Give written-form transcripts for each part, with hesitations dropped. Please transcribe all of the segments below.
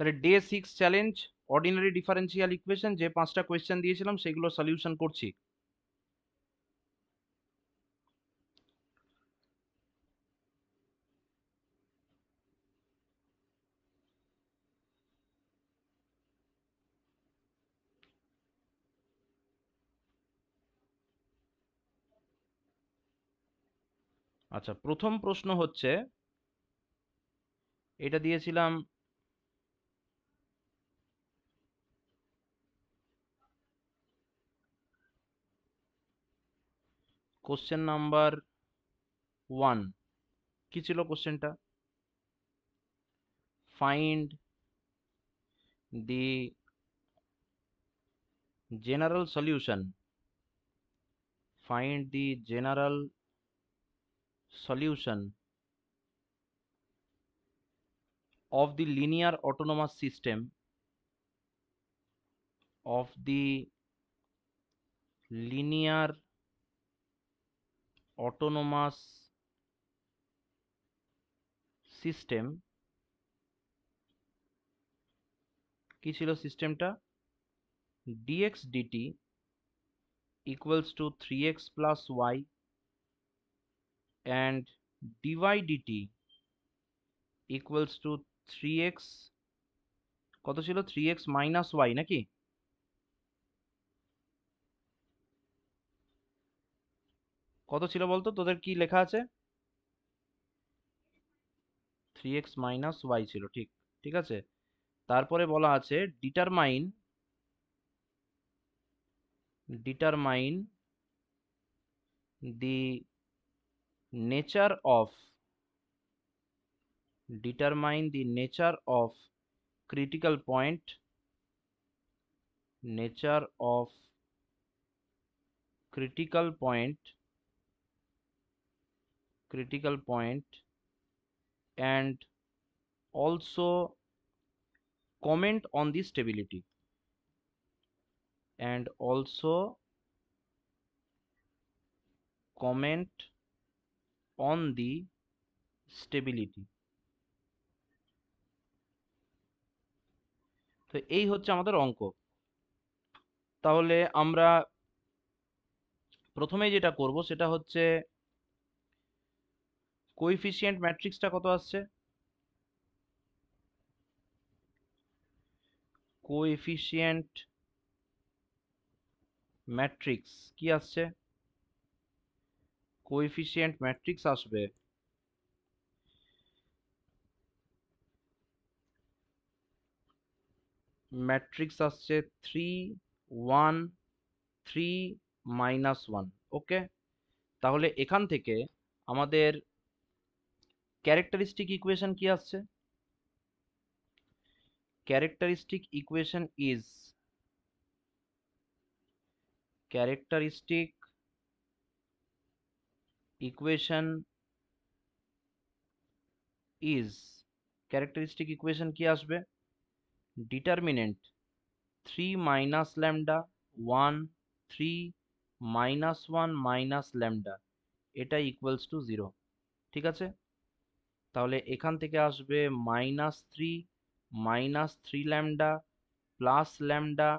তাহলে day 6 challenge ordinary differential equation, যে 5টা কোয়েশ্চেন দিয়েছিলাম সেগুলো সলিউশন করছি। আচ্ছা, প্রথম প্রশ্ন হচ্ছে, এটা দিয়েছিলাম কোশ্চেন নাম্বার 1। কি ছিল কোশ্চেনটা? Find the general solution, find the general solution of the linear autonomous system, of the linear autonomous system। কি ছিল সিস্টেমটা? dx dt equals to 3x plus y and dy dt equals to 3x, কত ছিল, 3x minus y নাকি? কত ছিল বলতো, তোদের কি লেখা আছে? 3x minus y ছিল, ঠিক। ঠিক আছে, তারপরে বলা আছে determine, determine the nature of, determine the nature of critical point, nature of critical point, critical point, and also comment on the stability, and also comment on the stability। তো এই হচ্ছে আমাদের অঙ্ক। তাহলে আমরা প্রথমেই যেটা করব সেটা হচ্ছে কোএফিসিয়েন্ট ম্যাট্রিক্সটা কত আসছে, কোএফিসিয়েন্ট ম্যাট্রিক্স কি আসছে? কোএফিসিয়েন্ট ম্যাট্রিক্স আসবে ম্যাট্রিক্স আসছে 3 1 3 -1। ওকে, তাহলে এখান থেকে আমাদের ক্যারেক্টারিস্টিক ইকুয়েশন কি আসছে? Characteristic equation is, characteristic equation is, characteristic equation কি আসবে? Determinant 3 minus lambda 1 3 -1 minus lambda, এটা ইকুয়ালস টু 0। ঠিক আছে, তাহলে এখান থেকে আসবে -3 ল্যামডা প্লাস ল্যামডা,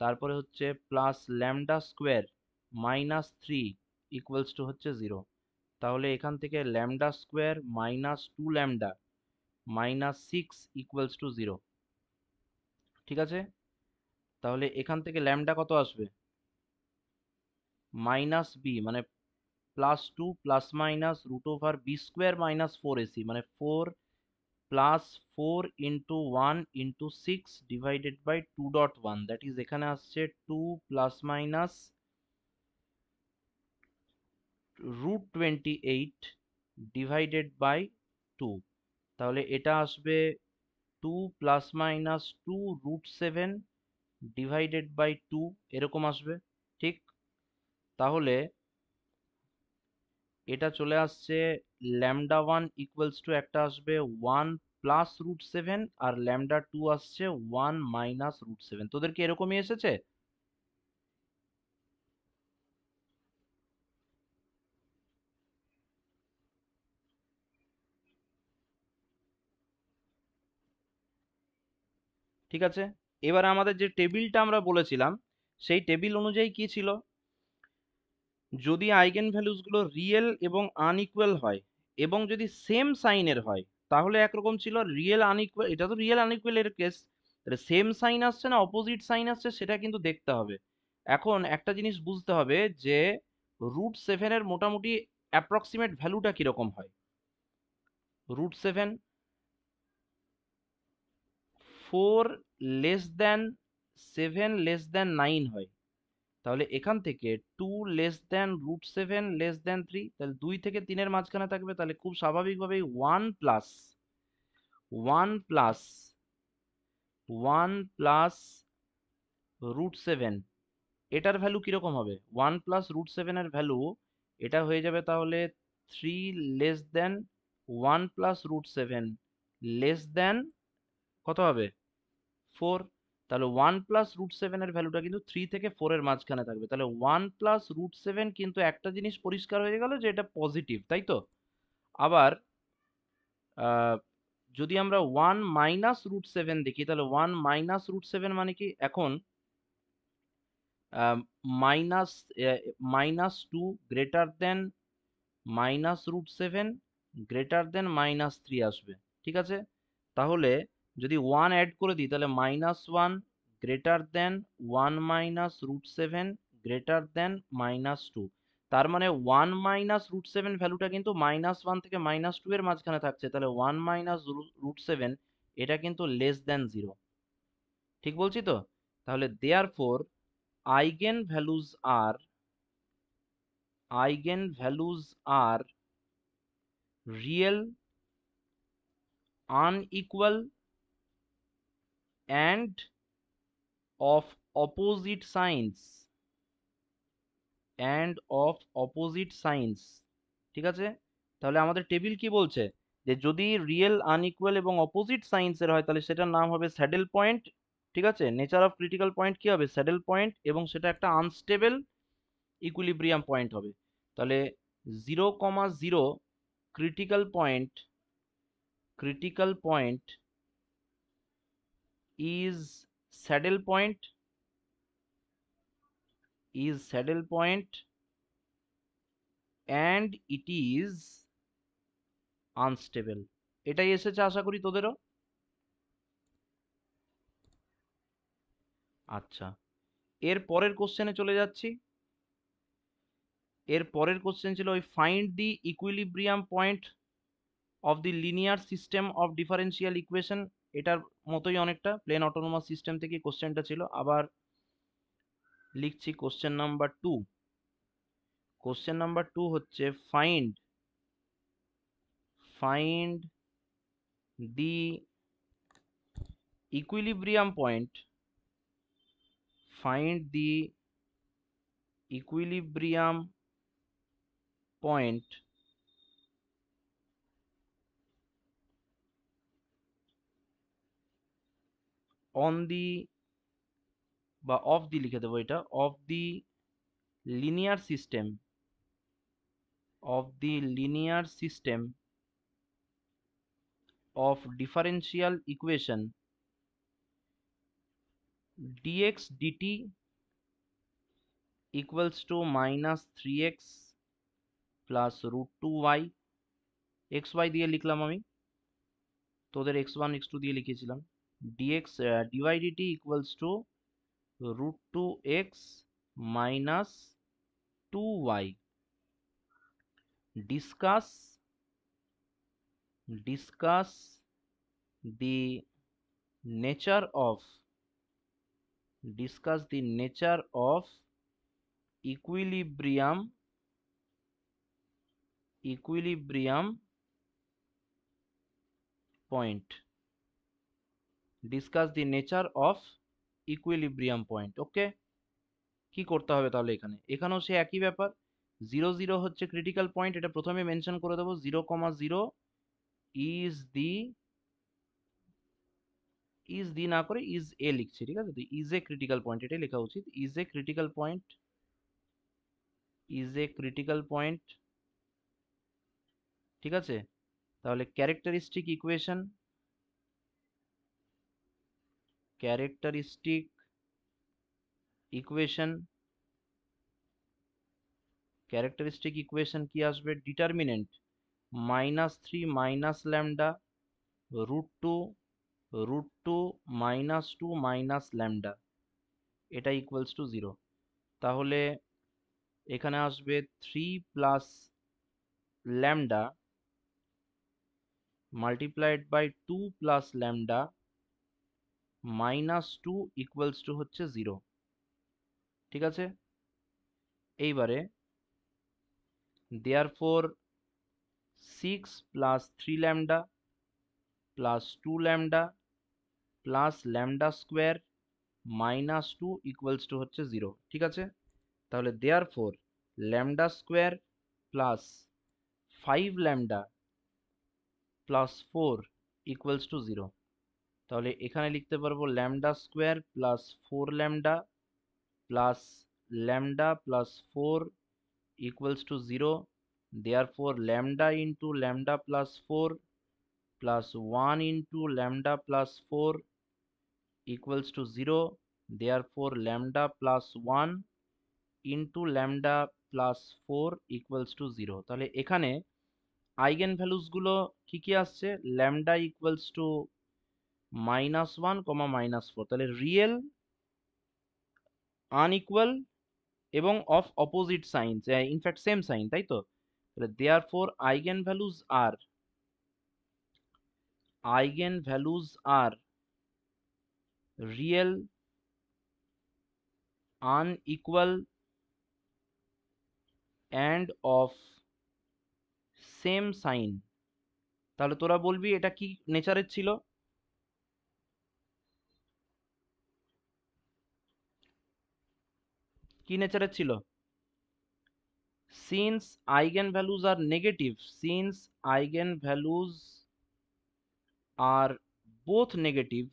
তারপরে হচ্ছে plus lambda square -3 equals to হচ্ছে 0। তাহলে এখান থেকে lambda square -2 lambda -6 equals to 0। ঠিক আছে, তাহলে এখান থেকে ল্যামডা কত আসবে? মাইনাস বি মানে +2 প্লাস মাইনাস √b² -4ac, মানে 4 plus 4 into 1 into 6 divided by 2.1, that is এখানে আসছে 2 প্লাস মাইনাস √28 ডিভাইডেড বাই 2। তাহলে এটা আসবে 2 প্লাস মাইনাস 2 √7 ডিভাইডেড বাই 2, এরকম আসবে। ঠিক, তাহলে এটা চলে আসছে λ1 ইকুয়ালস টু একটা আসবে 1 প্লাস √7, আর λ2 আসছে 1 মাইনাস √7। তোদের কি এরকমই এসেছে? ঠিক আছে। এবারে আমাদের যে টেবিলটা আমরা বলেছিলাম সেই টেবিল অনুযায়ী কি ছিল, যদি আইগেন ভ্যালুসগুলো রিয়েল এবং আনইকুয়াল হয় এবং যদি সেম সাইনের হয় তাহলে একরকম ছিল, রিয়েল আনইকুয়াল, এটা তো রিয়েল আনইকুয়াল এর কেস, তাহলে সেম সাইন আসছে না অপোজিট সাইন আসছে সেটা কিন্তু দেখতে হবে। এখন একটা জিনিস বুঝতে হবে যে √7 এর মোটামুটি অ্যাপ্রক্সিমেট ভ্যালুটা কিরকম হয়। √7 4 <7 <9 হয়, তাহলে এখান থেকে 2 <7 <3, তাহলে 2 থেকে 3-এর মাঝখানে থাকবে, তাহলে খুব স্বাভাবিকভাবেই 1 + 1 + √7 এটার ভ্যালু কিরকম হবে, 1 + √7 এর ভ্যালু এটা হয়ে যাবে তাহলে 3 <1 + √7 কত হবে 4, তাহলে 1 + √7 এর ভ্যালুটা কিন্তু 3 থেকে 4 এর মাঝখানে থাকবে, তাহলে 1 + √7 কিন্তু একটা জিনিস পরিষ্কার হয়ে গেল যে এটা পজিটিভ, তাই তো। আবার আহ, যদি আমরা 1 - √7 দেখি তাহলে 1 - √7 মানে কি, এখন minus -2 greater than -√7 greater than -3 আসবে, ঠিক আছে। তাহলে যদি 1 অ্যাড করে দিই তাহলে -1 গ্রেটার দেন 1 - √7 গ্রেটার দেন -2, তার মানে 1 - √7 ভ্যালুটা কিন্তু -1 থেকে -2 এর মাঝখানে থাকছে, তাহলে 1 - √7 এটা কিন্তু <0 ঠিক বলছি তো। তাহলে therefore eigenvalues are eigenvalues are real, unequal and of opposite signs ঠিক আছে। তাহলে আমাদের টেবিল কি বলছে, যে যদি রিয়েল আনইকুয়াল এবং অপোজিট সাইন্স এর হয় তাহলে সেটার নাম হবে স্যাডেল পয়েন্ট, ঠিক আছে। নেচার অফ ক্রিটিক্যাল পয়েন্ট কি হবে, স্যাডেল পয়েন্ট, এবং সেটা একটা আনস্টেবল ইকুইলিব্রিয়াম পয়েন্ট হবে। তাহলে 0,0 critical point is saddle point and it is unstable। এটাই এসেছে আশা করি তোদেরও। আচ্ছা, এর পরের কোশ্চেনে চলে যাচ্ছি। এর পরের কোশ্চেন ছিল ওই find the equilibrium point of the linear system of differential equation, এটার মতোই অনেকটা প্লেন অটোনোমাস সিস্টেম থেকে কোশ্চেনটা ছিল। আবার লিখছি কোশ্চেন নাম্বার 2। কোশ্চেন নাম্বার 2 হচ্ছে find the equilibrium point find the equilibrium point on the বা of the লিখে দেবো, এটা of the linear system of differential equation dx dt equals to -3x plus √2y, xy দিয়ে লিখলাম আমি, তোদের x1 x2 দিয়ে লিখেছিলাম, dx dy dt equals to √2x minus 2y। discuss the nature of equilibrium point, ওকে। কি করতে হবে তাহলে, এখানেও সে একই ব্যাপার, 0 0 হচ্ছে ক্রিটিক্যাল পয়েন্ট, এটা প্রথমে মেনশন করে দেবো, 0,0 ইজ দি না করে ইজ এ লিখছি, ঠিক আছে। তো ইজ এ ক্রিটিক্যাল পয়েন্ট এটাই লেখা উচিত, ইজ এ ক্রিটিক্যাল পয়েন্ট, ঠিক আছে। তাহলে ক্যারেক্টারিস্টিক ইকুয়েশন ক্যারেক্টারিস্টিক ইকুয়েশন কি আসবে, determinant -3 minus lambda √2 -2 minus lambda, এটা ইকুয়ালস টু 0। তাহলে এখানে আসবে 3 plus lambda multiplied by 2 plus lambda -2 equals to হচ্ছে 0। ঠিক আছে, এইবারে therefore 6 plus 3 lambda plus 2 lambda plus lambda square -2 equals to হচ্ছে 0। ঠিক আছে, তাহলে therefore lambda square plus 5 lambda plus 4 equals to 0। তাহলে এখানে লিখতে পারবো lambda square plus 4 lambda plus lambda plus 4 equals to 0, therefore lambda into lambda plus 4 plus 1 into lambda plus 4 equals to 0, therefore lambda plus 1 into lambda plus 4 equals to 0। তাহলে এখানে eigen values গুলো কি কি আসছে, ল্যামডা ইকুয়ালস টু -1, -4, তাহলে real, unequal এবং of opposite sign, in fact same sign, তাই তো। তাহলে therefore eigenvalues are real, unequal and of same sign. তাহলে তোরা বলবি এটা কি নেচারের ছিল, কি নেচারের ছিল? সিন্স আইগেন ভ্যালুজ আর নেগেটিভ, সিন্স আইগেন ভ্যালুজ আর বোথ নেগেটিভ,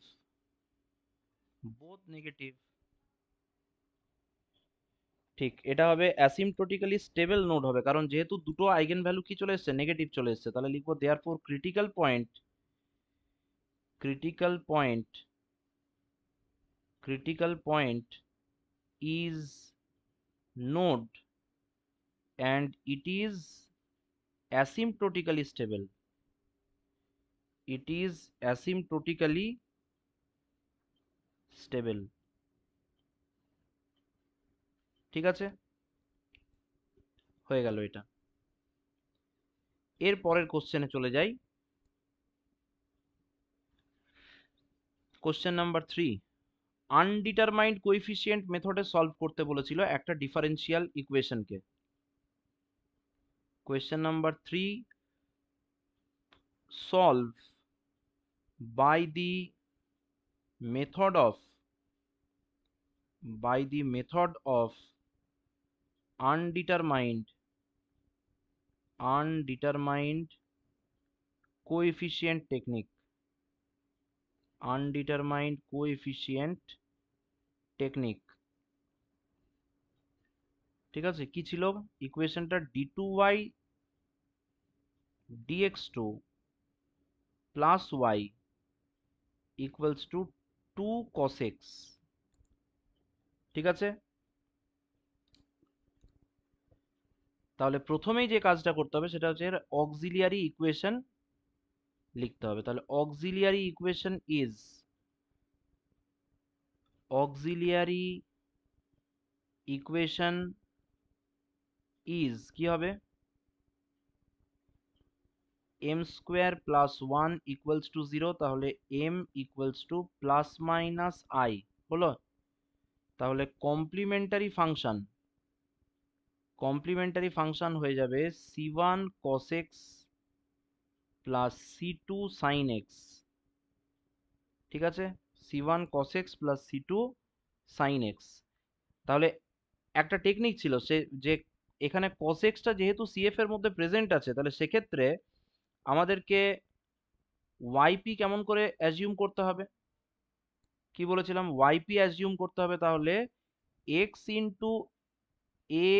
ঠিক এটা হবে অ্যাসিম্পটোটিক্যালি স্টেবল নোড হবে, কারণ যেহেতু দুটো আইগেন ভ্যালু কি চলে এসেছে, নেগেটিভ চলে এসেছে। তাহলে লিখবো therefore critical point is node and it is asymptotically stable, it is asymptotically stable। ঠিক আছে, হয়ে গেল এটা। এর পরের কোশ্চেনে চলে যাই। কোশ্চেন নাম্বার 3, আনডিটারমাইন্ড কোএফিসিয়েন্ট মেথডে সলভ করতে বলেছিল একটা ডিফারেন্সিয়াল ইকুয়েশনকে। Question number 3, solve by the method of undetermined coefficient technique, ঠিক আছে। কি ছিল ইকুয়েশনটা, d2y dx2 plus y equals to 2 cos x। ঠিক আছে, তাহলে প্রথমেই যে কাজটা করতে হবে সেটা হচ্ছে অক্সিলিয়ারি ইকুয়েশন লিখতে হবে। তাহলে অক্সিলিয়ারি ইকুয়েশন ইজ কি হবে, m square plus 1 equals to 0। তাহলে m equals to plus minus i হলো। তাহলে কমপ্লিমেন্টারি ফাংশন হয়ে যাবে c1 cos x plus c2 sin x। ঠিক আছে, c1 cos x plus c2 sin x। তাহলে একটা টেকনিক ছিল সে যে এখানে cos x টা যেহেতু cf এর মধ্যে প্রেজেন্ট আছে, তাহলে সেক্ষেত্রে আমাদেরকে yp কেমন করে অ্যাজিউম করতে হবে, কি বলেছিলাম, yp অ্যাজিউম করতে হবে। তাহলে x into a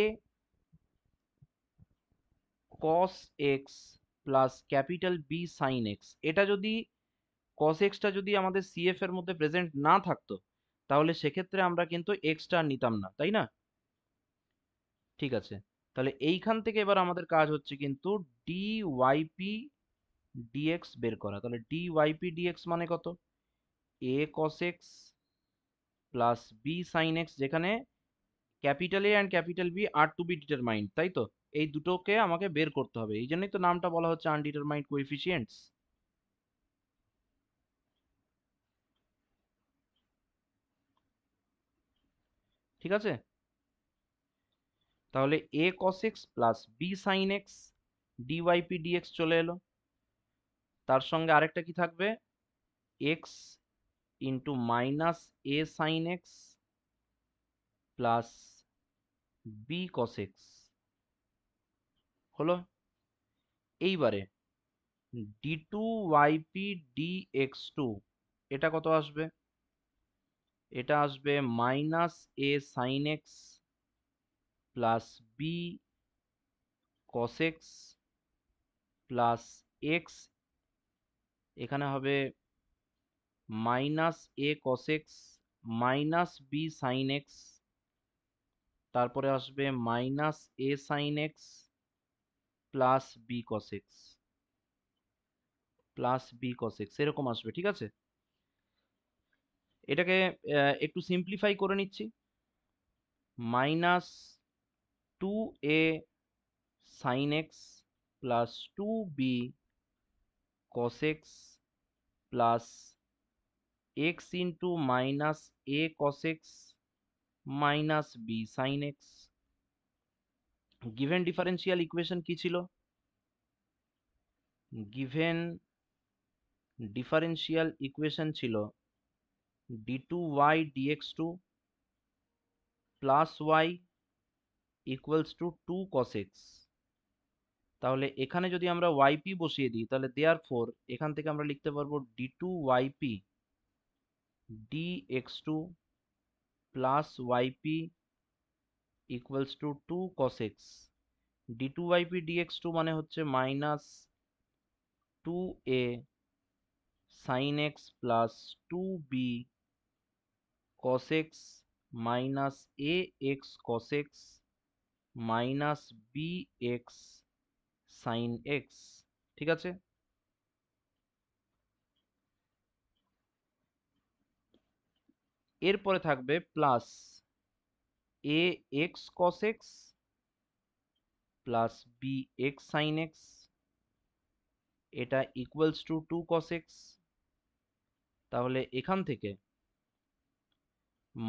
cos x plus capital B sin x, এটা যদি cos x টা যদি আমাদের CF এর মধ্যে প্রেজেন্ট না থাকতো তাহলে সেক্ষেত্রে আমরা কিন্তু x টা আর নিতাম না, তাই না? ঠিক আছে, তাহলে এইখান থেকে এবার আমাদের কাজ হচ্ছে কিন্তু ডিওয়াইপি ডিএক্স বের করা। তাহলে ডিওয়াইপি ডিএক্স মানে কত? a cos x plus b sine x, যেখানে capital A and capital B are to be determined, তাই তো? এই দুটোকে আমাকে বের করতে হবে, এই জন্যই তো নামটা বলা হচ্ছে আনডিটারমাইন্ড কোএফিসিয়েন্টস। ঠিক আছে, তাহলে a cos x plus b sin x d y p d x চলে এলো। তার সঙ্গে আরেকটা কি থাকবে? x into minus a sin x plus b cos x হলো। এইবারে d two y p d x two, এটা কত আসবে? এটা আসবে minus a sine x plus b cos x plus x, এখানে হবে minus a cos x minus b sine x, তারপরে আসবে minus a sine x plus b cos x plus b cos x, এরকম আসবে। ঠিক আছে, এটাকে একটু সিম্পলিফাই করে নিচ্ছি। Minus two a sine x plus two b cos x plus x into minus a cos x minus b sine x. Given differential equation কি ছিল? গিভেন ডিফারেন্সিয়াল ইকুয়েশন ছিল d two y d x two plus y equals to two cos x. তাহলে এখানে যদি আমরা YP বসিয়ে দিই তাহলে দেয়ার ফোর এখান থেকে আমরা লিখতে পারবো d two y p d x two plus y p equals to two cos x. D two y p d x two মানে হচ্ছে minus two a sine x plus two b cos x minus a x cos x minus b x sine x. ঠিক আছে, এরপরে থাকবে plus a x cos x plus b x sine x, এটা equals to two cos x. তাহলে এখান থেকে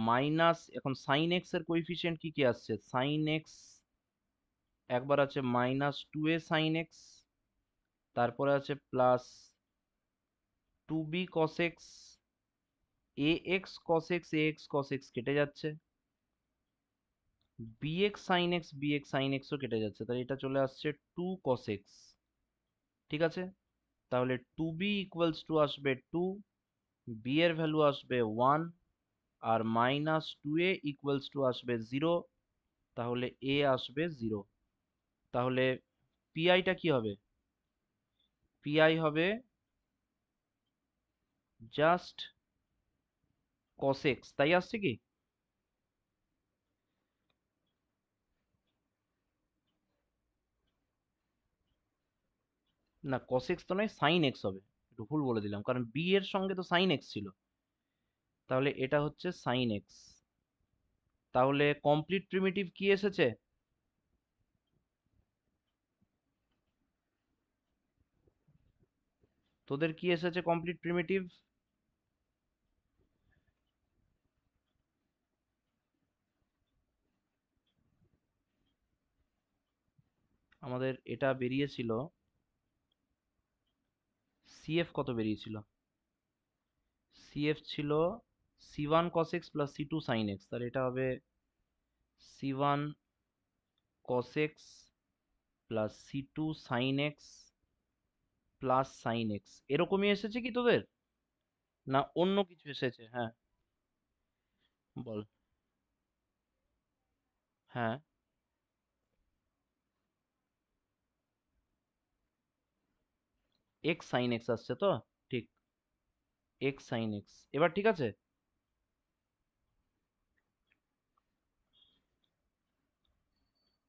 minus, এখন sine x এর কোএফিসিয়েন্ট কি কি আসছে? সাইন এক্স একবার আছে minus two a sine x, তারপরে আছে plus two b cos x, a x cos x a x cos x কেটে যাচ্ছে, b x sine x b x sine এক্সও কেটে যাচ্ছে, তাহলে এটা চলে আসছে টু কস এক্স। ঠিক আছে, তাহলে টু বি ইকুয়ালস টু আসবে টু, বি এর ভ্যালু আসবে ওয়ান, আর minus two a equals to আসবে জিরো, তাহলে এ আসবে জিরো। তাহলে পিআইটা কি হবে? পিআই হবে জাস্ট কস এক্স, তাই আসছে কি? না, কস এক্স তো নয়, সাইন এক্স হবে। একটু ভুল বলে দিলাম, কারণ বি এর সঙ্গে তো সাইন এক্স ছিল। তাহলে এটা হচ্ছে সাইন এক্স। তাহলে কমপ্লিট প্রিমিটিভ কি এসেছে? তোদের কি এসেছে কমপ্লিট প্রিমিটিভ? আমাদের এটা বেরিয়েছিল, সিএফ কত বেরিয়েছিল? সিএফ ছিল c one cos x plus c two sine x, তাহলে এটা হবে c one cos x plus c two sine x plus sine x. এরকমই এসেছে কি তোদের, না অন্য কিছু এসেছে? হ্যাঁ, বল। হ্যাঁ, এক্স সাইন এক্স আসছে তো? ঠিক। X sine x. এবার ঠিক আছে,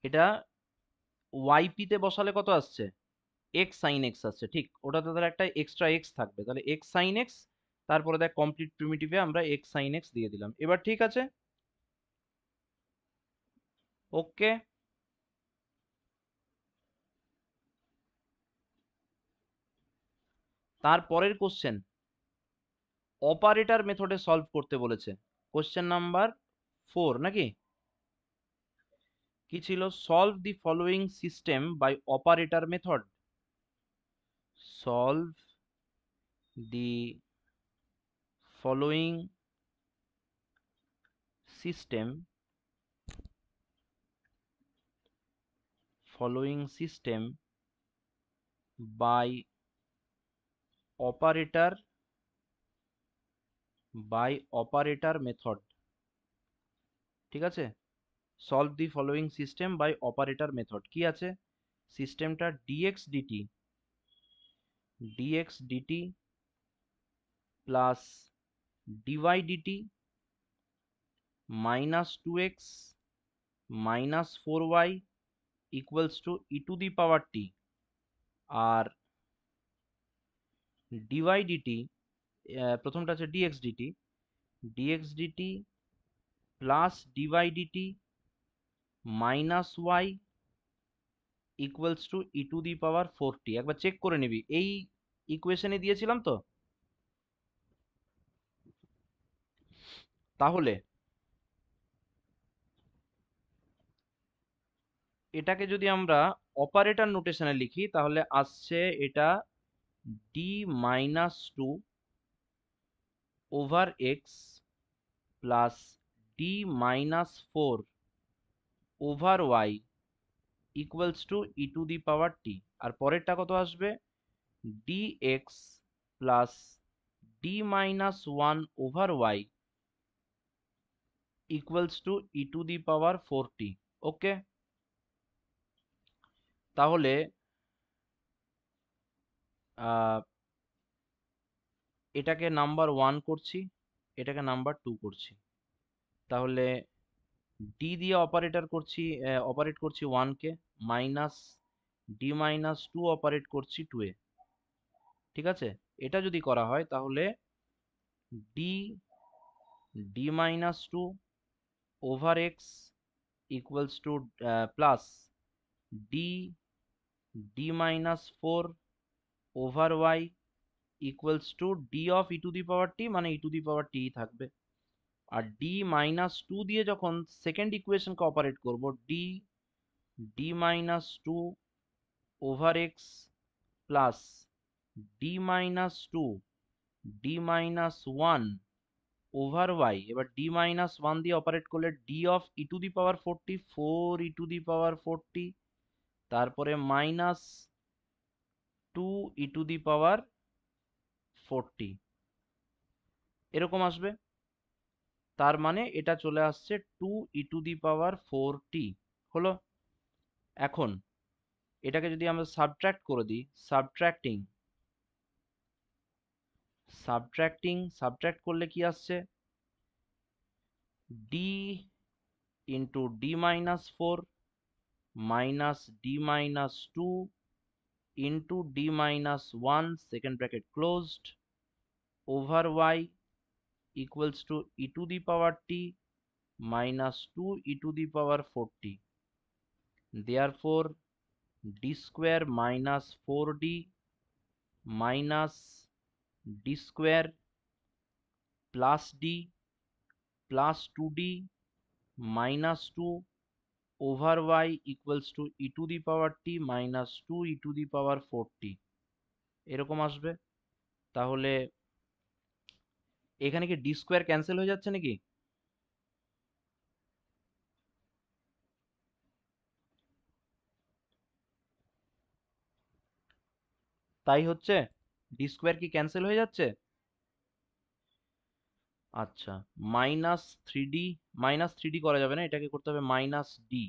এটা ওয়াইপি তে বসালে কত আসছে, এক্স সাইন এক্স আসছে, ঠিক ওটাতে তাহলে একটা এক্সট্রা এক্স থাকবে, তাহলে এক্স সাইন এক্স, তারপরে দেখ কমপ্লিট প্রিমিটিভে আমরা এক্স সাইন এক্স দিয়ে দিলাম। এবার ঠিক আছে, ওকে। তারপরের কোশ্চেন অপারেটর মেথডে সলভ করতে বলেছে, কোশ্চেন নাম্বার 4 নাকি, কি ছিল, solve the following system by operator method, solve the following system by operator method, ঠিক আছে, solve the following system by operator method কি আছে, সিস্টেমটা dx dt plus dy dt minus 2x minus 4y equals to e to the power t, আর dy dt, প্রথমটা আছে dx dt plus dy dt minus y equals to e to the power 4t। একবার check করে নিবি, এই ইকুয়েশনে দিয়েছিলাম তো। তাহলে এটাকে যদি আমরা অপারেটর নোটেশনে লিখি তাহলে আসছে এটা D minus two over x plus D minus four over y equals to e to the power t. আর পরেরটা কত আসবে, D x plus D minus one over y equals to e to the power four t. Okay, তাহলে এটাকে number 1 করছি, এটাকে number 2 করছি, তাহলে ডি দিয়ে অপারেট করছি 1 কে, মাইনাস ডি মাইনাস 2 অপারেট করছি 2 এ, ঠিক আছে। এটা যদি করা হয় তাহলে D D minus 2 over x equals to plus D D minus 4 over y equals to D of e to the power t, মানে ই টু দি পাওয়ার টি থাকবে। আর ডি মাইনাস 2 দিয়ে যখন সেকেন্ড ইকুয়েশনকে অপারেট করব, D D minus 2 over x plus D minus 2 D minus 1 over y, এবার D minus 1 দিয়ে operate করলে D of e to the power 40 4 e to the power 40, তারপরে minus 2 e to the power 40, এরকম আসবে। তার মানে এটা চলে আসছে 2 e to the power 4t হলো। এখন এটাকে যদি আমরা সাবট্রাক্ট করে দিই, সাবট্রাক্ট করলে কি আসছে, D into D minus 4 minus D minus 2 into D minus 1 second bracket closed over y equals to e to the power t minus 2 e to the power 40। Therefore d square minus 4d minus d square plus d plus 2d minus 2 over y equals to e to the power t minus 2 e to the power 4t, এরকম আসবে। তাহলে এখানে কি D square cancel হয়ে যাচ্ছে নাকি, তাই হচ্ছে, ডি স্কোয়ার কি ক্যান্সেল হয়ে যাচ্ছে, আচ্ছা। মাইনাস থ্রি ডি করা যাবে না, এটাকে করতে হবে minus D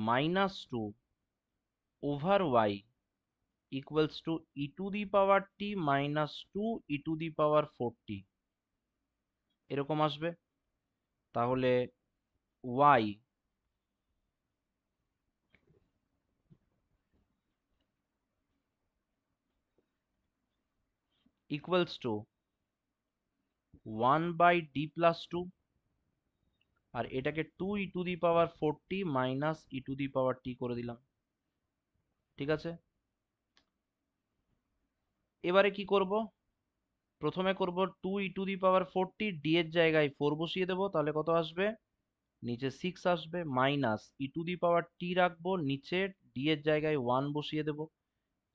minus two over y equals to e to the power t minus two e to the power 4t, এরকম আসবে। তাহলে y ইকুয়ালস টু 1/d প্লাস 2, আর এটাকে 2e⁴t মাইনাস e⁴t করে দিলাম। ঠিক আছে, এবারে কি করব? প্রথমে করব 2e⁴t, d এর জায়গায় 4 বসিয়ে দেবো, তাহলে কত আসবে? নিচে 6 আসবে, মাইনাস e⁴t রাখবো নিচে, d এর জায়গায় 1 বসিয়ে দেবো,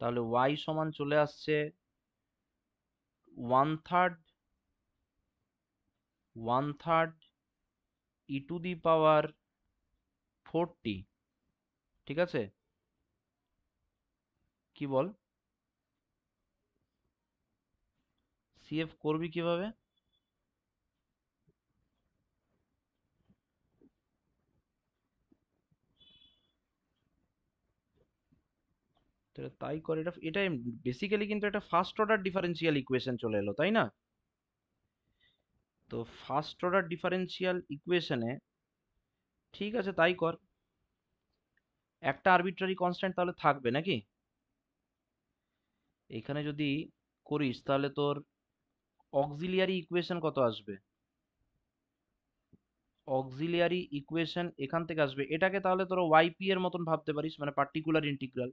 তাহলে y সমান চলে আসছে 1/3 e⁴t। ঠিক আছে, কি বল? সিএফ করবি কিভাবে? তাই করে, এটা বেসিক্যালি কিন্তু একটা ফার্স্ট অর্ডার ডিফারেন্সিয়াল ইকুয়েশন চলে এলো, তাই না? তো ফার্স্ট অর্ডার ডিফারেন্সিয়াল ইকুয়েশনে ঠিক আছে তাই কর, একটা আরবিট্রারি কনস্ট্যান্ট তাহলে থাকবে নাকি? এখানে যদি করিস তাহলে তোর অক্সিলিয়ারি ইকুয়েশন কত আসবে? অক্সিলিয়ারি ইকুয়েশন এখান থেকে আসবে, এটাকে তাহলে তোর ওয়াইপি এর মতন ভাবতে পারিস, মানে পার্টিকুলার ইন্টিগ্রাল।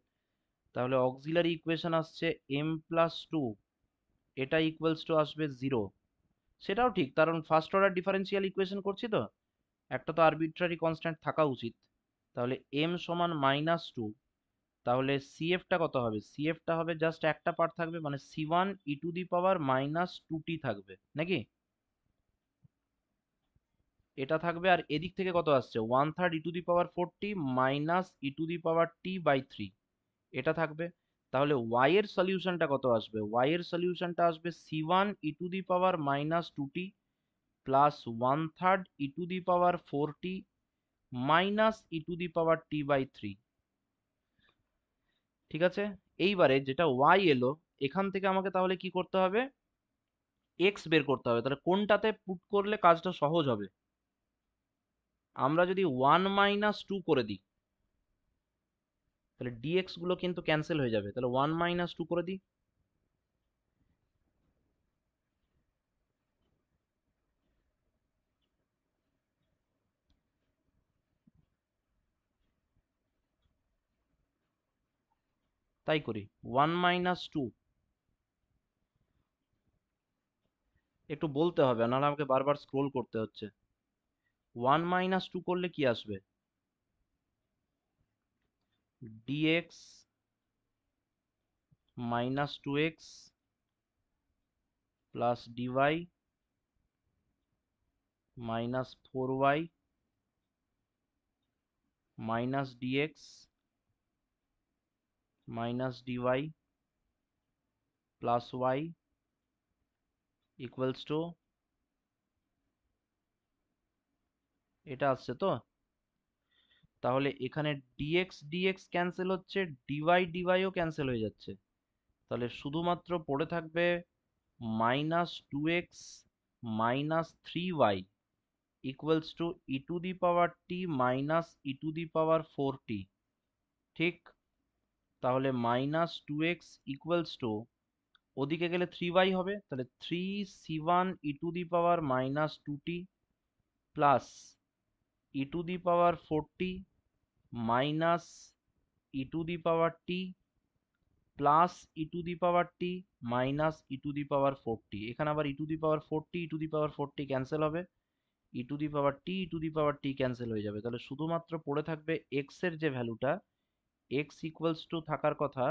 তাহলে অক্সিলিয়ারি ইকুয়েশন আসছে m+2, এটা ইকুয়ালস টু আসবে 0। সেটাও ঠিক, কারণ ফার্স্ট অর্ডার ডিফারেন্সিয়াল ইকুয়েশন করছি তো, একটা তো আরবিট্রারি কনস্ট্যান্ট থাকা উচিত। তাহলে m সমান -2, তাহলে সিএফটা কত হবে? সিএফটা হবে জাস্ট একটা পার্ট থাকবে, মানে c1e⁻²t থাকবে নাকি? এটা থাকবে, আর এদিক থেকে কত আসছে? 1/3 e⁴t মাইনাস e⁻t/3, এটা থাকবে। তাহলে y এর সলিউশনটা কত আসবে? y এর সলিউশনটা আসবে c1e⁻²t plus 1/3 e⁴t minus e⁻t/3। ঠিক আছে, এইবারে যেটা y এলো, এখান থেকে আমাকে তাহলে কি করতে হবে? x বের করতে হবে। তাহলে কোনটাতে পুট করলে কাজটা সহজ হবে? আমরা যদি 1 - 2 করে দিই, তাহলে dx গুলো কিন্তু ক্যান্সেল হয়ে যাবে, তাহলে 1 - 2 করে দিই। তাই করি, 1 - 2। একটু বলতে হবে, নাহলে আমাকে বারবার স্ক্রোল করতে হচ্ছে। 1 - 2 করলে কি আসবে? dx -2x plus dy -4y minus dx minus dy plus y equals two, এটা আসছে তো? তাহলে এখানে dx dx ক্যান্সেল হচ্ছে, dy dy ও ক্যান্সেল হয়ে যাচ্ছে, তাহলে শুধুমাত্র পড়ে থাকবে -2x -3y equals to e⁻t minus e⁻4t। ঠিক, তাহলে -2x ইকুয়ালস টু, ওদিকে গেলে 3y হবে, তাহলে 3c1e⁻²t plus e⁻4t minus e⁻t plus e⁻t minus e⁻4t। এখানে আবার e⁻4t ক্যান্সেল হবে, e⁻t ক্যান্সেল হয়ে যাবে, তাহলে শুধুমাত্র পড়ে থাকবে x এর যে ভ্যালুটা, x ইকুয়ালস টু থাকার কথা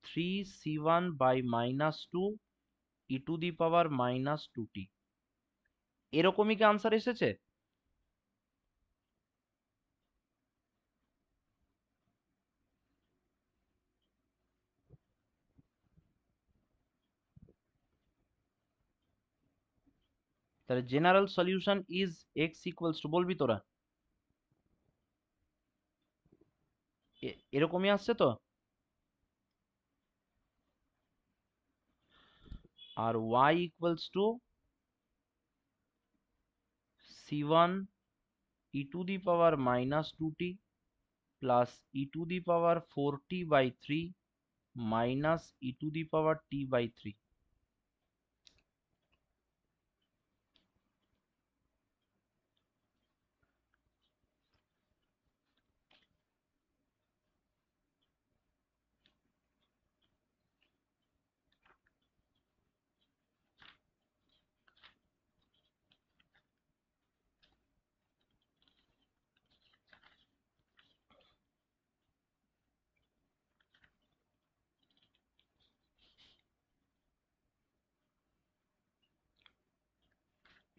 3c1/-2 e⁻²t। এরকমই কি আনসার এসেছে? তাহলে general solution is x equals to, বলবি তোরা? এরকমই আসছে তো? আর y equals two c1 e two the power minus 2t plus e two the power 4t/3 minus e two the power t/3।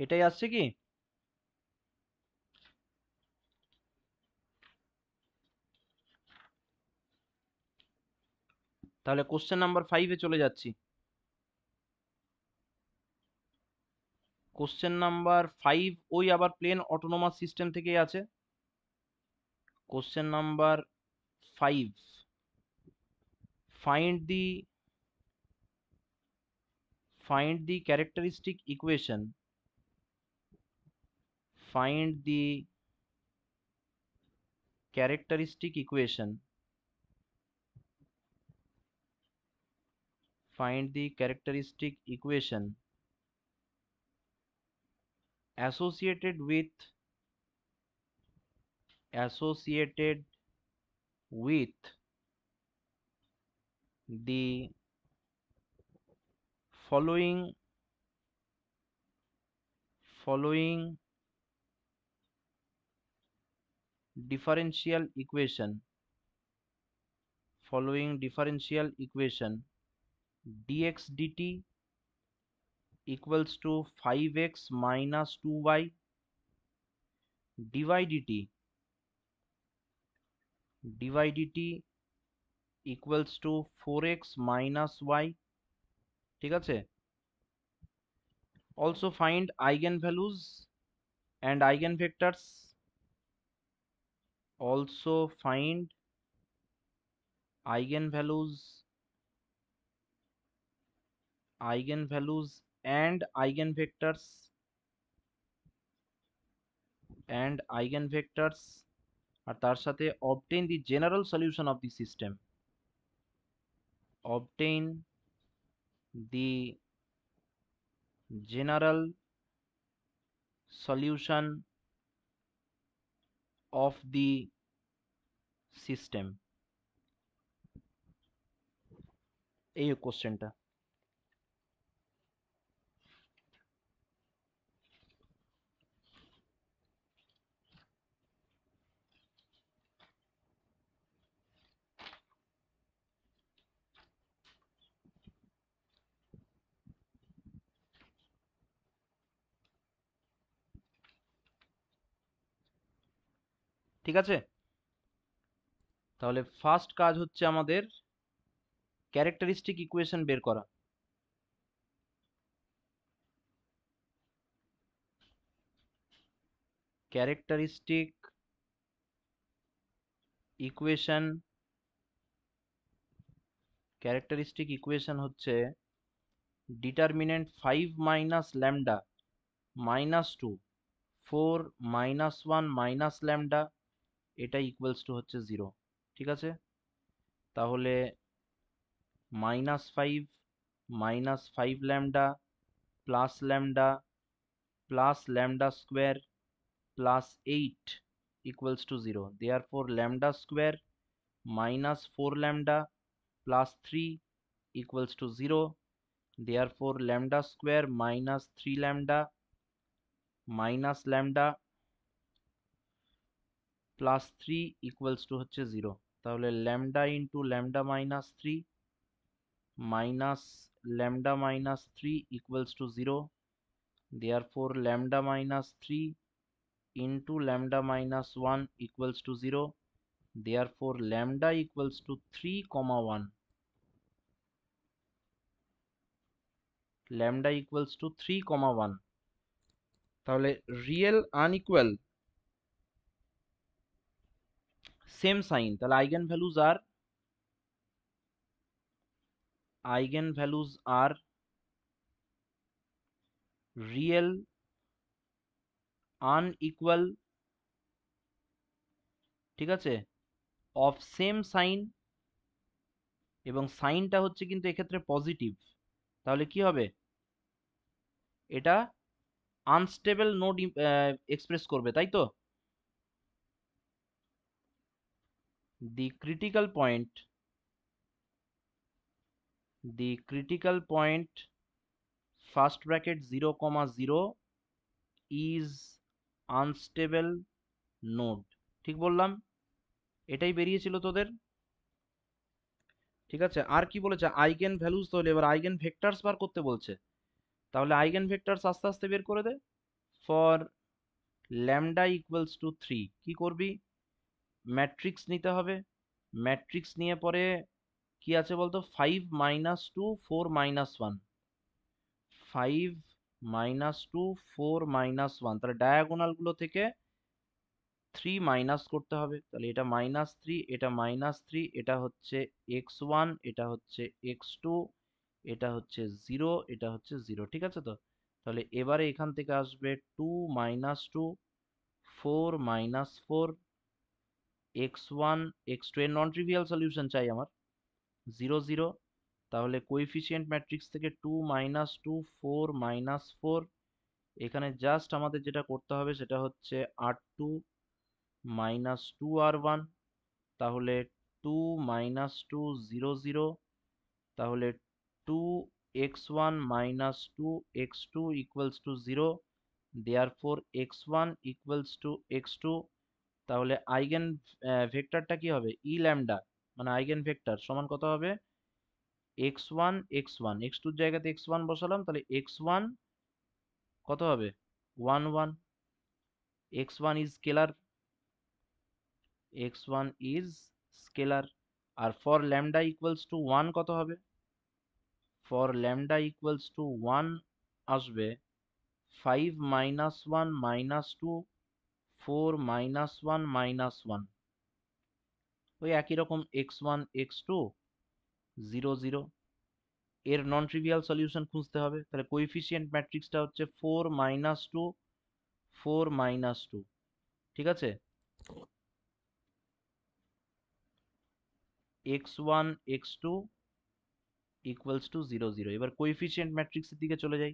এটাই আসছে কি? তাহলে কোশ্চেন নাম্বার 5-এ চলে যাচ্ছি। কোশ্চেন নাম্বার 5 ওই আবার প্লেন অটোনোমাস সিস্টেম থেকেই আছে। Question number 5, find the characteristic equation, find the characteristic equation, find the characteristic equation associated with the following differential equation, dx dt equals to 5x minus 2y, dy dt equals to 4x minus y। ঠিক আছে? Also find eigenvalues and eigenvectors, also find eigenvalues and eigenvectors আর তার সাথে obtain the general solution of the system, obtain the general solution of the system। এই কোশ্চেনটা। ঠিক আছে? তাহলে first কাজ হচ্ছে আমাদের ক্যারেক্টারিস্টিক ইকুয়েশন বের করা। ক্যারেক্টারিস্টিক ইকুয়েশন হচ্ছে determinant 5 minus lambda minus 2 4 minus 1 minus lambda, এটা ইকুয়ালস টু হচ্ছে 0। ঠিক আছে? তাহলে -5 lambda plus lambda square plus 8 equals to 0, therefore lambda square minus 4 lambda plus 3 equals to 0, therefore lambda square minus 3 lambda minus lambda plus 3 equals to হচ্ছে 0। তাহলে lambda into lambda minus 3 minus lambda minus 3 equals to 0, therefore lambda minus 3 into lambda minus 1 equals to 0, therefore lambda equals to 3 comma 1, lambda equals to 3 comma 1। তাহলে real unequal same sign, তাহলে eigen values are real unequal, ঠিক আছে, of same sign, এবং সাইনটা হচ্ছে কিন্তু এক্ষেত্রে positive, তাহলে কি হবে, এটা আনস্টেবল নোড এক্সপ্রেস করবে, তাই তো? The critical point, the critical point first bracket 0 comma 0 is unstable node, ঠিক বললাম? এটাই বেরিয়েছিল তোদের, ঠিক আছে? আর কি বলেছে, আইগেন ভ্যালুজ, তাহলে এবার আইগেন ভেক্টরস বার করতে বলছে, তাহলে আইগেন ভেক্টরস আস্তে আস্তে বের করে দে। ফর ল্যামডা ইকুয়ালস টু 3 কি করবি, ম্যাট্রিক্স নিতে হবে, ম্যাট্রিক্স নিয়ে পরে কি আছে বলতো, 5 মাইনাস 2 4 মাইনাস 1, 5 মাইনাস 2 4 মাইনাস 1, তাহলে ডায়াগোনাল গুলো থেকে 3 মাইনাস করতে হবে, তাহলে এটা মাইনাস 3, এটা মাইনাস 3, এটা হচ্ছে x1, এটা হচ্ছে x2, এটা হচ্ছে 0, এটা হচ্ছে 0, ঠিক আছে তো? তাহলে এবারে এখান থেকে আসবে 2 মাইনাস 2 4 মাইনাস 4 x1 x2 এর নন ট্রিভিয়াল সলিউশন চাই আমার, 0 0, তাহলে কোএফিসিয়েন্ট ম্যাট্রিক্স থেকে 2 মাইনাস 2 4 মাইনাস 4, এখানে জাস্ট আমাদের যেটা করতে হবে সেটা হচ্ছে r2 মাইনাস 2r1, তাহলে 2 মাইনাস 2 0 0, তাহলে 2 x1 minus 2 x2 equals to 0, therefore x1 equals to x2, তাহলে আইগেন ভেক্টরটা কি হবে, ই ল্যামডা, মানে আইগেন ভেক্টর সমান কত হবে, x1 x1, x2 এর জায়গাতে x1 বসালাম, তাহলে x1 কত হবে, 1 1, x1 is scalar, x1 is scalar, আর ফর ল্যামডা ইকুয়ালস টু 1 কত হবে, ফর ল্যামডা ইকুয়ালস টু 1 আসবে 5 মাইনাস 1 মাইনাস 2 4 মাইনাস 1 মাইনাস 1, ওই একই রকম x1 x2 0 0, এর নন ট্রিভিয়াল সলিউশন খুঁজতে হবে, তাহলে কোএফিসিয়েন্ট ম্যাট্রিক্সটা হচ্ছে 4 মাইনাস 2 4 মাইনাস 2, ঠিক আছে, x1 x2 ইকুয়ালস টু 0 0, এবার কোএফিসিয়েন্ট ম্যাট্রিক্সের দিকে চলে যাই,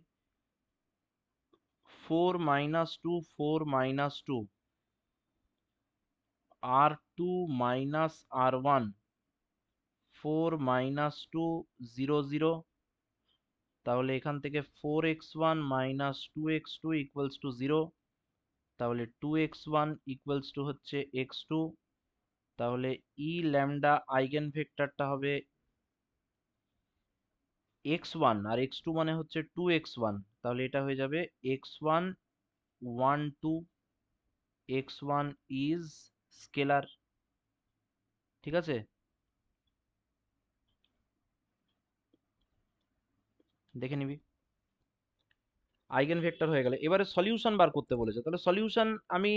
4 minus 2 4 minus 2 r2 minus r1 4 minus 2 0 0, তাহলে এখান থেকে 4x1 minus 2x2 equals to 0, তাহলে 2x1 ইকুয়ালস টু হচ্ছে x2, তাহলে ই ল্যামডা আইগেন ভেক্টরটা হবে x1, আর x2 মানে হচ্ছে 2x1, তাহলে এটা হয়ে যাবে x1 1 2, x1 ইজ স্কেলার, ঠিক আছে, দেখে নিবি, আইগেন ভেক্টর হয়ে গেলে এবারে সলিউশন বার করতে বলেছে, তাহলে সলিউশন আমি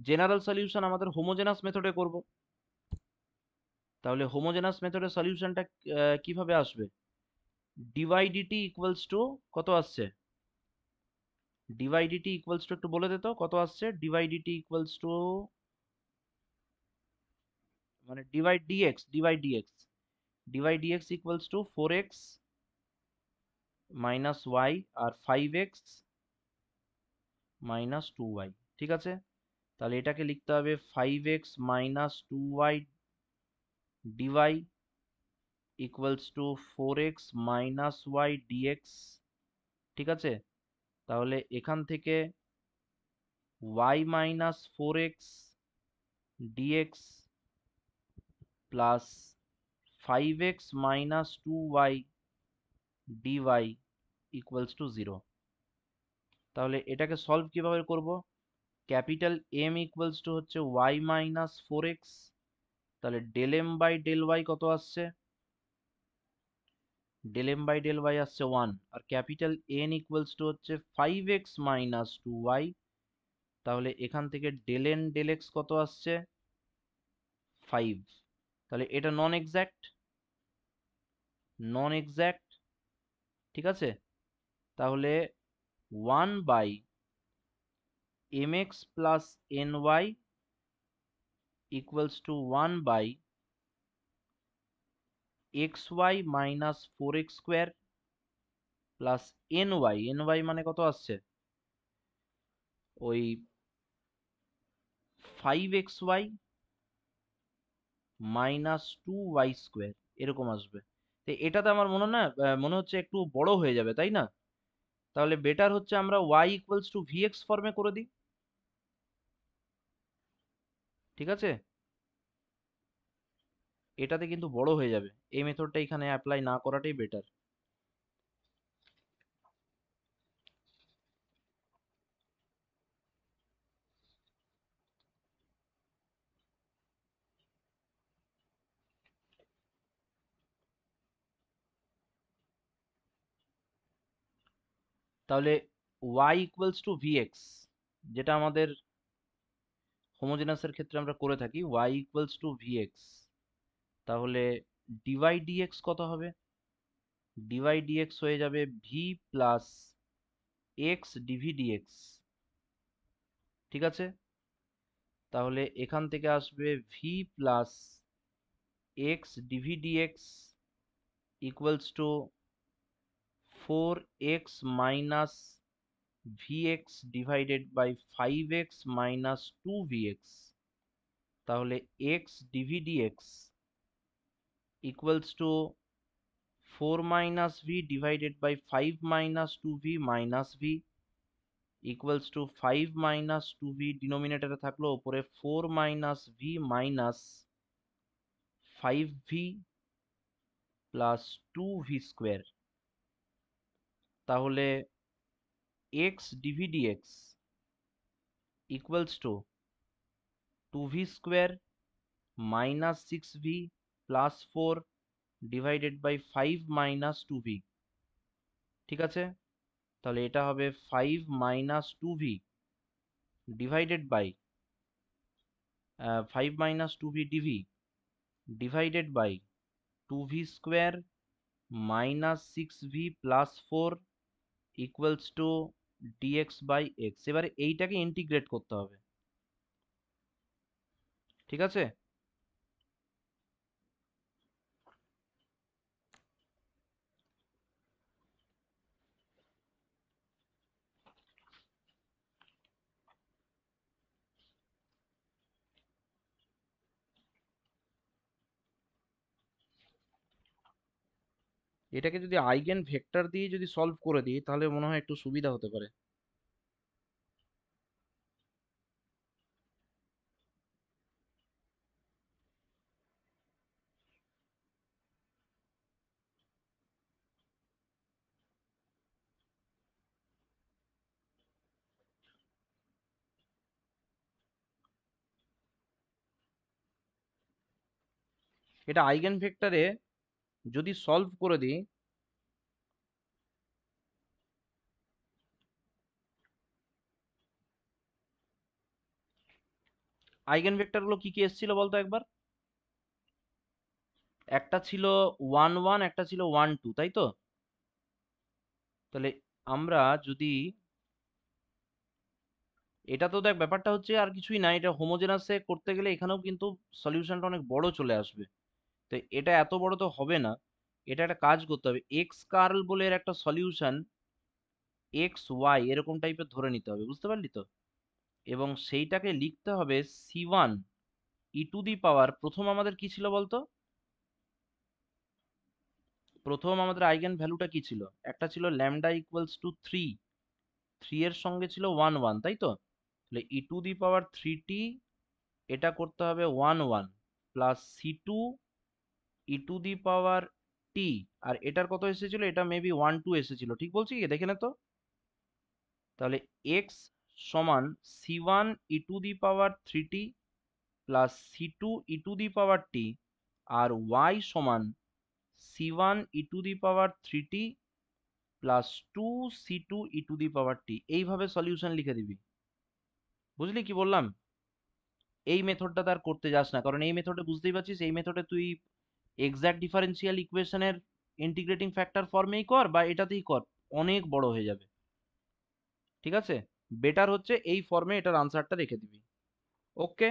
জেনারেল সলিউশন আমাদের হোমোজেনাস মেথডে করব, তাহলে হোমোজেনাস মেথডের সলিউশনটা কিভাবে আসবে, ডিভাই ডিটি ইকুয়ালস টু কত আসছে, ডিভাই ডিটি ইকুয়ালস টু একটু বলে দে তো কত আসছে, ডিভাই ডিটি ইকুয়ালস টু, মানে divide d x, d y d x equals to 4x minus y আর 5x মাইনাস 2y, ঠিক আছে, তাহলে এটাকে লিখতে হবে 5x minus 2y d y equals to 4x minus y d x, ঠিক আছে, তাহলে এখান থেকে y minus 4x d x plus 5x minus 2y d y equals to 0, তাহলে এটাকে সলভ কিভাবে করব, ক্যাপিটাল এম ইকুয়ালস টু হচ্ছে y মাইনাস 4x, তাহলে del M by del y কত আসছে, del M by del y আসছে 1, আর ক্যাপিটাল এন ইকুয়ালস টু হচ্ছে 5x মাইনাস 2y, তাহলে এখান থেকে ডেল এন ডেল এক্স কত আসছে 5, তাহলে এটা নন এক্সাক্ট, নন এক্সাক্ট, ঠিক আছে, তাহলে 1/mx plus ny equals to 1/xy minus 4x square plus ny মানে কত আসছে, ওই 5xy মাইনাস 2y স্কোয়ার এরকম আসবে। তো এটাতে আমার মনে হচ্ছে একটু বড় হয়ে যাবে, তাই না? তাহলে বেটার হচ্ছে আমরা y ইকুয়ালস টু vx ফর্মে করে দিই। ঠিক আছে, এটাতে কিন্তু বড় হয়ে যাবে, এই মেথডটা এখানে অ্যাপ্লাই না করাটাই বেটার। তাহলে y ইকুয়ালস টু vx, যেটা আমাদের হোমোজেনাসের ক্ষেত্রে আমরা করে থাকি, y ইকুয়ালস টু vx, তাহলে ডিভাই dx কত হবে? ডিভাই dx হয়ে যাবে v plus x dv dx। ঠিক আছে, তাহলে এখান থেকে আসবে v plus x dv dx equals to 4x minus vx divided by 5x minus 2vx। তাহলে x dv dx equals to 4 minus v divided by 5 minus 2v minus v equals to 5 minus 2v, ডিনোমিনেটরে থাকলো উপরে 4 minus v minus 5v plus 2v square. তাহলে x dv dx equals to 2v square minus 6v plus 4 divided by 5 minus 2v। ঠিক আছে, তাহলে এটা হবে 5 minus 2v divided by 5 minus 2v dv divided by 2v square minus 6v plus 4 equals to dx by x। এবারে এইটাকে integrate করতে হবে। ঠিক আছে, এটাকে যদি আইগেন ভেক্টর দিয়ে যদি সলভ করে দিই তাহলে মনে হয় একটু সুবিধা হতে পারে। এটা আইগেন ভেক্টরে যদি সলভ করে দিই, আইগেন ভেক্টরগুলো কি কি এসেছিল বলতো একবার? একটা ছিল 1 1, একটা ছিল 1 2, তাই তো? তাহলে আমরা যদি, এটা তো দেখ ব্যাপারটা হচ্ছে আর কিছুই না, এটা হোমোজেনাসে করতে গেলে এখানেও কিন্তু সলিউশনটা অনেক বড় চলে আসবে। তো এটা এত বড় তো হবে না, এটা একটা কাজ করতে হবে, এক্স কার্ল বলে এর একটা সলিউশন এক্স ওয়াই এরকম টাইপের ধরে নিতে হবে, বুঝতে পারলি তো? এবং সেইটাকে লিখতে হবে c1 ই টু দি পাওয়ার, প্রথম আমাদের কি ছিল বলতো? প্রথম আমাদের আইগেন ভ্যালুটা কি ছিল? একটা ছিল ল্যামডা ইকুয়ালস টু 3, 3 এর সঙ্গে ছিল 1 1, তাই তো? তাহলে ই টু দি পাওয়ার 3t, এটা করতে হবে 1 1 plus c2 e to the power t, আর এটার কত এসেছিল? এটা মেবি 1 2 এসেছিল, ঠিক বলছি কি? দেখে নে তো। তাহলে x সমান c1 e to the power 3t plus c2 e to the power t, আর y সমান c1 e to the power 3t plus 2c2 e to the power t. এইভাবে সলিউশন লিখে দিবি। বুঝলি কি বললাম? এই মেথডটা তার করতে যাস না, কারণ এই মেথডে বুঝতেই পারছিস, এই মেথডে তুই এক্সাক্ট ডিফারেন্সিয়াল ইকুয়েশনের ইন্টিগ্রেটিং ফ্যাক্টর ফর্মেই কর বা এটাতেই কর, অনেক বড় হয়ে যাবে। ঠিক আছে, বেটার হচ্ছে এই ফর্মে এটার আনসারটা রেখে দিবি। ওকে।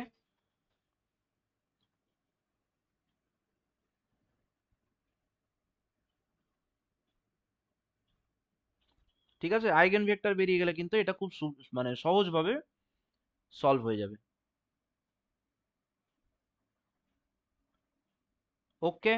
ঠিক আছে, আইগেন ভেক্টর বেরিয়ে গেলে কিন্তু এটা খুব মানে সহজভাবে সলভ হয়ে যাবে। ওকে।